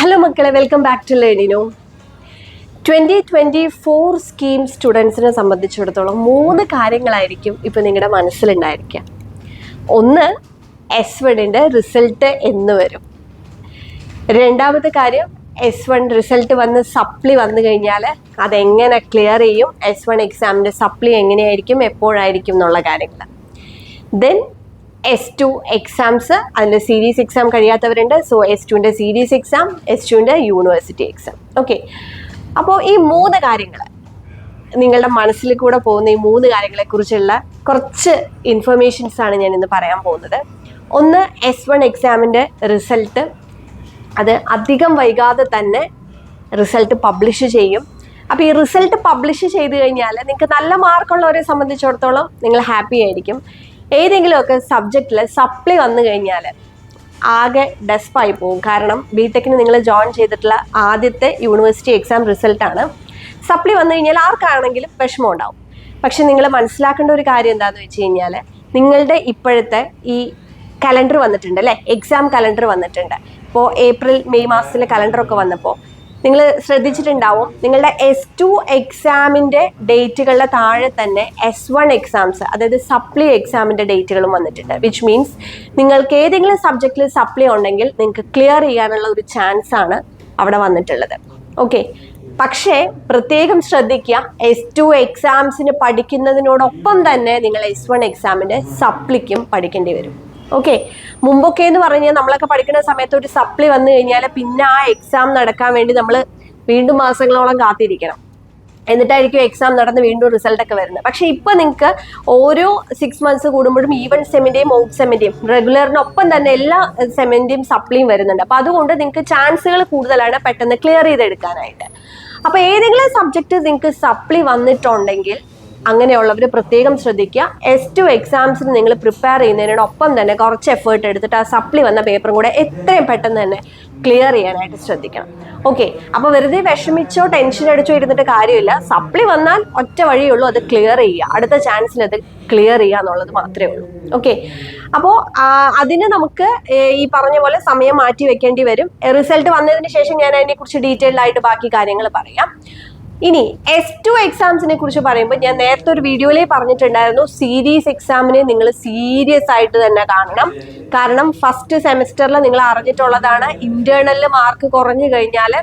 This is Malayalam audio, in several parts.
ഹലോ മക്കളെ, വെൽക്കം ബാക്ക് ടു ലേണിനോ. 2024 സ്കീം സ്റ്റുഡൻസിനെ സംബന്ധിച്ചിടത്തോളം 3 കാര്യങ്ങളായിരിക്കും ഇപ്പം നിങ്ങളുടെ മനസ്സിലുണ്ടായിരിക്കുക. ഒന്ന്, S1 റിസൾട്ട് എന്ന് വരും. രണ്ടാമത്തെ കാര്യം, S1 റിസൾട്ട് വന്ന് സപ്ലി വന്നു കഴിഞ്ഞാൽ അതെങ്ങനെ ക്ലിയർ ചെയ്യും, S1 എക്സാമിൻ്റെ സപ്ലി എങ്ങനെയായിരിക്കും, എപ്പോഴായിരിക്കും എന്നുള്ള കാര്യങ്ങൾ. ദെൻ S2 എക്സാംസ്, അതിൻ്റെ സീരീസ് എക്സാം കഴിയാത്തവരുണ്ട്. സോ S2ൻ്റെ സീരീസ് എക്സാം, S2ൻ്റെ യൂണിവേഴ്സിറ്റി എക്സാം. ഓക്കെ, അപ്പോൾ ഈ 3 കാര്യങ്ങൾ നിങ്ങളുടെ മനസ്സിൽ കൂടെ പോകുന്ന ഈ 3 കാര്യങ്ങളെക്കുറിച്ചുള്ള കുറച്ച് ഇൻഫർമേഷൻസാണ് ഞാൻ ഇന്ന് പറയാൻ പോകുന്നത്. ഒന്ന്, S1 എക്സാമിൻ്റെ റിസൾട്ട്, അത് അധികം വൈകാതെ തന്നെ റിസൾട്ട് പബ്ലിഷ് ചെയ്യും. അപ്പോൾ ഈ റിസൾട്ട് പബ്ലിഷ് ചെയ്ത് കഴിഞ്ഞാൽ നിങ്ങൾക്ക് നല്ല മാർക്കുള്ളവരെ സംബന്ധിച്ചിടത്തോളം നിങ്ങൾ ഹാപ്പി ആയിരിക്കും. ഏതെങ്കിലുമൊക്കെ സബ്ജക്റ്റിൽ സപ്ലി വന്നു കഴിഞ്ഞാൽ ആകെ ഡെസ്പായി പോകും. കാരണം ബിടെക്കിന് നിങ്ങൾ ജോയിൻ ചെയ്തിട്ടുള്ള ആദ്യത്തെ യൂണിവേഴ്സിറ്റി എക്സാം റിസൾട്ടാണ്. സപ്ലി വന്നു കഴിഞ്ഞാൽ ആർക്കാണെങ്കിലും വിഷമം ഉണ്ടാവും. പക്ഷെ നിങ്ങൾ മനസ്സിലാക്കേണ്ട ഒരു കാര്യം എന്താണെന്ന് വെച്ച് കഴിഞ്ഞാൽ, നിങ്ങളുടെ ഇപ്പോഴത്തെ ഈ കലണ്ടർ വന്നിട്ടുണ്ട് അല്ലേ, എക്സാം കലണ്ടർ വന്നിട്ടുണ്ട്. ഇപ്പോൾ ഏപ്രിൽ മെയ് മാസത്തിലെ കലണ്ടറൊക്കെ വന്നപ്പോൾ നിങ്ങൾ ശ്രദ്ധിച്ചിട്ടുണ്ടാവും, നിങ്ങളുടെ S2 എക്സാമിൻ്റെ ഡേറ്റുകളുടെ താഴെ തന്നെ S1 എക്സാംസ്, അതായത് സപ്ലി എക്സാമിൻ്റെ ഡേറ്റുകളും വന്നിട്ടുണ്ട്. വിച്ച് മീൻസ് നിങ്ങൾക്ക് ഏതെങ്കിലും സബ്ജക്റ്റിൽ സപ്ലി ഉണ്ടെങ്കിൽ നിങ്ങൾക്ക് ക്ലിയർ ചെയ്യാനുള്ള ഒരു ചാൻസ് ആണ് അവിടെ വന്നിട്ടുള്ളത്. ഓക്കെ, പക്ഷേ പ്രത്യേകം ശ്രദ്ധിക്കുക, S2 എക്സാംസിന് പഠിക്കുന്നതിനോടൊപ്പം തന്നെ നിങ്ങൾ S1 എക്സാമിൻ്റെ സപ്ലിക്കും പഠിക്കേണ്ടി വരും. ഓക്കെ, മുമ്പൊക്കെ എന്ന് പറഞ്ഞാൽ നമ്മളൊക്കെ പഠിക്കുന്ന സമയത്ത് ഒരു സപ്ലി വന്നു കഴിഞ്ഞാൽ പിന്നെ ആ എക്സാം നടക്കാൻ വേണ്ടി നമ്മൾ വീണ്ടും മാസങ്ങളോളം കാത്തിരിക്കണം. എന്നിട്ടായിരിക്കും എക്സാം നടന്ന് വീണ്ടും റിസൾട്ടൊക്കെ വരുന്നത്. പക്ഷേ ഇപ്പോൾ നിങ്ങൾക്ക് ഓരോ 6 months കൂടുമ്പോഴും ഈവൻ സെമിൻ്റെയും ഔട്ട് സെമിൻ്റെയും റെഗുലറിനൊപ്പം തന്നെ എല്ലാ സെമിൻ്റെയും സപ്ലിയും വരുന്നുണ്ട്. അപ്പോൾ അതുകൊണ്ട് നിങ്ങൾക്ക് ചാൻസുകൾ കൂടുതലാണ് പെട്ടെന്ന് ക്ലിയർ ചെയ്തെടുക്കാനായിട്ട്. അപ്പോൾ ഏതെങ്കിലും സബ്ജക്റ്റ് നിങ്ങൾക്ക് സപ്ലി വന്നിട്ടുണ്ടെങ്കിൽ അങ്ങനെയുള്ളവർ പ്രത്യേകം ശ്രദ്ധിക്കുക. S2 എക്സാംസിന് നിങ്ങൾ പ്രിപ്പയർ ചെയ്യുന്നതിനോടൊപ്പം തന്നെ കുറച്ച് എഫേർട്ട് എടുത്തിട്ട് ആ സപ്ലി വന്ന പേപ്പറും കൂടെ എത്രയും പെട്ടെന്ന് തന്നെ ക്ലിയർ ചെയ്യാനായിട്ട് ശ്രദ്ധിക്കണം. ഓക്കെ, അപ്പോൾ വെറുതെ വിഷമിച്ചോ ടെൻഷൻ അടിച്ചോ ഇരുന്നിട്ട് കാര്യമില്ല. സപ്ലി വന്നാൽ ഒറ്റ വഴിയുള്ളൂ, അത് ക്ലിയർ ചെയ്യുക. അടുത്ത ചാൻസിൽ അത് ക്ലിയർ ചെയ്യുക എന്നുള്ളത് മാത്രമേ ഉള്ളൂ. ഓക്കെ, അപ്പോൾ അതിന് നമുക്ക് ഈ പറഞ്ഞ പോലെ സമയം മാറ്റി വെക്കേണ്ടി വരും. റിസൾട്ട് വന്നതിന് ശേഷം ഞാൻ അതിനെക്കുറിച്ച് ഡീറ്റെയിൽഡ് ആയിട്ട് ബാക്കി കാര്യങ്ങൾ പറയാം. ഇനി S2 എക്സാംസിനെ കുറിച്ച് പറയുമ്പോൾ ഞാൻ നേരത്തെ ഒരു വീഡിയോയിലേ പറഞ്ഞിട്ടുണ്ടായിരുന്നു, സീരീസ് എക്സാമിനെ നിങ്ങൾ സീരിയസ് ആയിട്ട് തന്നെ കാണണം. കാരണം ഫസ്റ്റ് സെമിസ്റ്ററിൽ നിങ്ങൾ അറിഞ്ഞിട്ടുള്ളതാണ്, ഇന്റേണലിൽ മാർക്ക് കുറഞ്ഞു കഴിഞ്ഞാൽ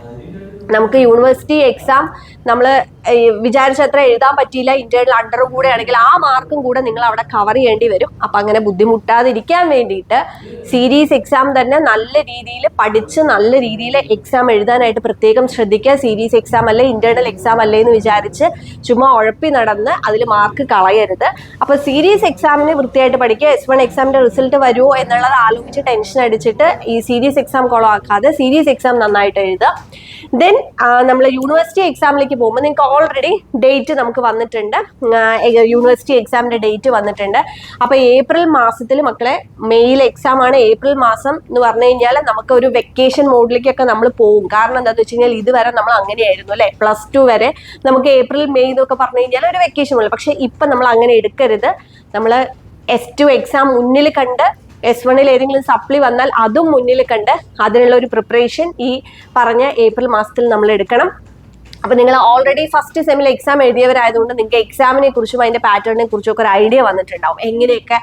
നമുക്ക് യൂണിവേഴ്സിറ്റി എക്സാം നമ്മൾ വിചാരിച്ചത്ര എഴുതാൻ പറ്റിയില്ല, ഇന്റേണൽ അണ്ടർ കൂടെ ആണെങ്കിൽ ആ മാർക്കും കൂടെ നിങ്ങൾ അവിടെ കവർ ചെയ്യേണ്ടി വരും. അപ്പം അങ്ങനെ ബുദ്ധിമുട്ടാതിരിക്കാൻ വേണ്ടിയിട്ട് സീരീസ് എക്സാം തന്നെ നല്ല രീതിയിൽ പഠിച്ച് നല്ല രീതിയിൽ എക്സാം എഴുതാനായിട്ട് പ്രത്യേകം ശ്രദ്ധിക്കുക. സീരീസ് എക്സാം അല്ലേ, ഇന്റേണൽ എക്സാം അല്ലേ എന്ന് വിചാരിച്ച് ചുമ്മാ ഉഴപ്പി നടന്ന് അതിൽ മാർക്ക് കളയരുത്. അപ്പോൾ സീരീസ് എക്സാമിന് വൃത്തിയായിട്ട് പഠിക്കുക. S1 എക്സാമിൻ്റെ റിസൾട്ട് വരുമോ എന്നുള്ളത് ആലോചിച്ച് ടെൻഷൻ അടിച്ചിട്ട് ഈ സീരീസ് എക്സാം കുളമാക്കാതെ സീരീസ് എക്സാം നന്നായിട്ട് എഴുതുക. ദെൻ നമ്മൾ യൂണിവേഴ്സിറ്റി എക്സാമിലേക്ക് പോകുമ്പോൾ നിങ്ങൾക്ക് ഓൾറെഡി ഡേറ്റ് നമുക്ക് വന്നിട്ടുണ്ട്, യൂണിവേഴ്സിറ്റി എക്സാമിൻ്റെ ഡേറ്റ് വന്നിട്ടുണ്ട്. അപ്പോൾ ഏപ്രിൽ മാസത്തിൽ മക്കളെ, മെയ്യിലെ എക്സാം ആണ്. ഏപ്രിൽ മാസം എന്ന് പറഞ്ഞു കഴിഞ്ഞാൽ നമുക്ക് ഒരു വെക്കേഷൻ മോഡിലേക്കൊക്കെ നമ്മൾ പോകും. കാരണം എന്താണെന്ന് വെച്ച് കഴിഞ്ഞാൽ ഇതുവരെ നമ്മൾ അങ്ങനെയായിരുന്നു അല്ലേ, +2 വരെ നമുക്ക് ഏപ്രിൽ മെയ് എന്നൊക്കെ പറഞ്ഞു കഴിഞ്ഞാൽ ഒരു വെക്കേഷൻ പോലെ. പക്ഷേ ഇപ്പം നമ്മൾ അങ്ങനെ എടുക്കരുത്. നമ്മൾ S2 എക്സാം മുന്നിൽ കണ്ട് S1 ഏതെങ്കിലും സപ്ലി വന്നാൽ അതും മുന്നിൽ കണ്ട് അതിനുള്ള ഒരു പ്രിപ്പറേഷൻ ഈ പറഞ്ഞ ഏപ്രിൽ മാസത്തിൽ നമ്മൾ എടുക്കണം. അപ്പോൾ നിങ്ങൾ ഓൾറെഡി ഫസ്റ്റ് സെമിൽ എക്സാം എഴുതിയവരായതുകൊണ്ട് നിങ്ങൾക്ക് എക്സാമിനെ കുറിച്ചും അതിൻ്റെ പാറ്റേണിനെ കുറിച്ചും ഒക്കെ ഒരു ഐഡിയ വന്നിട്ടുണ്ടാവും, എങ്ങനെയൊക്കെ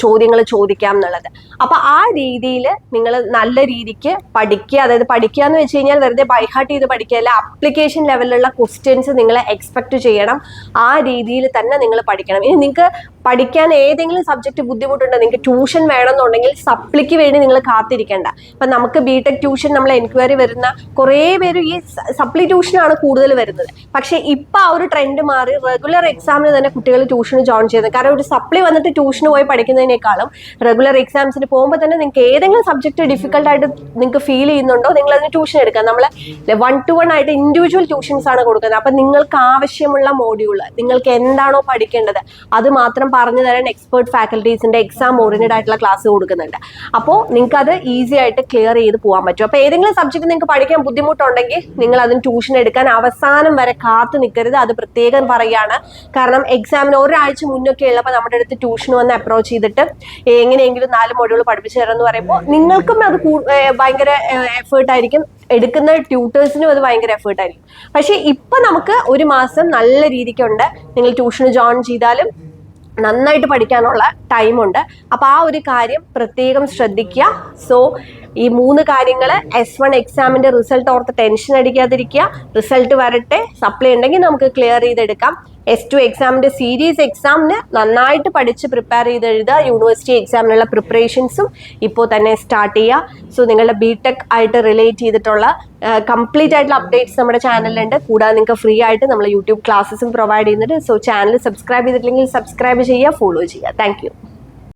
ചോദ്യങ്ങൾ ചോദിക്കാം എന്നുള്ളത്. അപ്പോൾ ആ രീതിയിൽ നിങ്ങൾ നല്ല രീതിക്ക് പഠിക്കുക. അതായത് പഠിക്കുക എന്ന് വെച്ച് കഴിഞ്ഞാൽ വെറുതെ ബൈഹാർട്ട് ചെയ്ത് പഠിക്കുകയല്ല, അപ്ലിക്കേഷൻ ലെവലിലുള്ള ക്വസ്റ്റ്യൻസ് നിങ്ങൾ എക്സ്പെക്ട് ചെയ്യണം. ആ രീതിയിൽ തന്നെ നിങ്ങൾ പഠിക്കണം. ഇനി നിങ്ങൾക്ക് പഠിക്കാൻ ഏതെങ്കിലും സബ്ജക്റ്റ് ബുദ്ധിമുട്ടുണ്ട്, നിങ്ങൾക്ക് ട്യൂഷൻ വേണമെന്നുണ്ടെങ്കിൽ സപ്ലിക്ക് വേണ്ടി നിങ്ങൾ കാത്തിരിക്കേണ്ട. ഇപ്പം നമുക്ക് ബിടെക് ട്യൂഷൻ നമ്മൾ എൻക്വയറി വരുന്ന കുറേ പേര് ഈ സപ്ലി ട്യൂഷനാണ് കൂടുതൽ വരുന്നത്. പക്ഷേ ഇപ്പം ആ ഒരു ട്രെൻഡ് മാറി റെഗുലർ എക്സാമിന് തന്നെ കുട്ടികൾ ട്യൂഷന് ജോയിൻ ചെയ്യുന്നത്. കാരണം ഒരു സപ്ലി വന്നിട്ട് ട്യൂഷന് പോയി പഠിക്കുന്നതിനേക്കാളും റെഗുലർ എക്സാംസിന് പോകുമ്പോൾ തന്നെ നിങ്ങൾക്ക് ഏതെങ്കിലും സബ്ജക്റ്റ് ഡിഫിക്കൽട്ടായിട്ട് നിങ്ങൾക്ക് ഫീൽ ചെയ്യുന്നുണ്ടോ നിങ്ങൾ അതിന് ട്യൂഷൻ എടുക്കാം. നമ്മൾ 1-to-1 ആയിട്ട് ഇൻഡിവിജ്വൽ ട്യൂഷൻസ് ആണ് കൊടുക്കുന്നത്. അപ്പം നിങ്ങൾക്ക് ആവശ്യമുള്ള മോഡ്യൂൾ, നിങ്ങൾക്ക് എന്താണോ പഠിക്കേണ്ടത് അത് മാത്രം പറഞ്ഞു തരാൻ എക്സ്പേർട്ട് ഫാക്കൽറ്റീസിന്റെ എക്സാം ഓറിയന്റഡ് ആയിട്ടുള്ള ക്ലാസ് കൊടുക്കുന്നുണ്ട്. അപ്പോൾ നിങ്ങൾക്ക് അത് ഈസി ആയിട്ട് ക്ലിയർ ചെയ്ത് പോകാൻ പറ്റും. അപ്പോൾ ഏതെങ്കിലും സബ്ജക്റ്റ് നിങ്ങൾക്ക് പഠിക്കാൻ ബുദ്ധിമുട്ടുണ്ടെങ്കിൽ നിങ്ങൾ അതിന് ട്യൂഷൻ എടുക്കാൻ അവസാനം വരെ കാത്തു നിൽക്കരുത്. അത് പ്രത്യേകം പറയാണ്. കാരണം എക്സാമിന് ഒരാഴ്ച മുന്നൊക്കെ ഉള്ളപ്പോൾ നമ്മുടെ അടുത്ത് ട്യൂഷന് വന്ന് അപ്രോച്ച് ചെയ്തിട്ട് എങ്ങനെയെങ്കിലും 4 മൊഡ്യൂൾ പഠിപ്പിച്ചു തരാമെന്ന് പറയുമ്പോൾ നിങ്ങൾക്കും അത് ഭയങ്കര എഫേർട്ടായിരിക്കും, എടുക്കുന്ന ട്യൂട്ടേഴ്സിനും അത് ഭയങ്കര എഫേർട്ടായിരിക്കും. പക്ഷെ ഇപ്പൊ നമുക്ക് ഒരു മാസം നല്ല രീതിക്കുണ്ട്. നിങ്ങൾ ട്യൂഷന് ജോയിൻ ചെയ്താലും നന്നായിട്ട് പഠിക്കാനുള്ള ടൈമുണ്ട്. അപ്പോൾ ആ ഒരു കാര്യം പ്രത്യേകം ശ്രദ്ധിക്കുക. സോ ഈ 3 കാര്യങ്ങൾ, S1 എക്സാമിന്റെ റിസൾട്ട് ഓർത്ത് ടെൻഷൻ അടിക്കാതിരിക്കുക. റിസൾട്ട് വരട്ടെ, സപ്ലൈ ഉണ്ടെങ്കിൽ നമുക്ക് ക്ലിയർ ചെയ്തെടുക്കാം. S2 എക്സാമിന്റെ സീരീസ് എക്സാമിന് നന്നായിട്ട് പഠിച്ച് പ്രിപ്പയർ ചെയ്ത് എഴുതുക. യൂണിവേഴ്സിറ്റി എക്സാമിനുള്ള പ്രിപ്പറേഷൻസും ഇപ്പോൾ തന്നെ സ്റ്റാർട്ട് ചെയ്യുക. സോ നിങ്ങളുടെ BTech ആയിട്ട് റിലേറ്റ് ചെയ്തിട്ടുള്ള കംപ്ലീറ്റ് ആയിട്ടുള്ള അപ്ഡേറ്റ്സ് നമ്മുടെ ചാനലിലുണ്ട്. കൂടാതെ നിങ്ങൾക്ക് ഫ്രീ ആയിട്ട് നമ്മൾ യൂട്യൂബ് ക്ലാസ്സസും പ്രൊവൈഡ് ചെയ്യുന്നുണ്ട്. സോ ചാനൽ സബ്സ്ക്രൈബ് ചെയ്തിട്ടില്ലെങ്കിൽ സബ്സ്ക്രൈബ് ചെയ്യുക, ഫോളോ ചെയ്യുക. താങ്ക്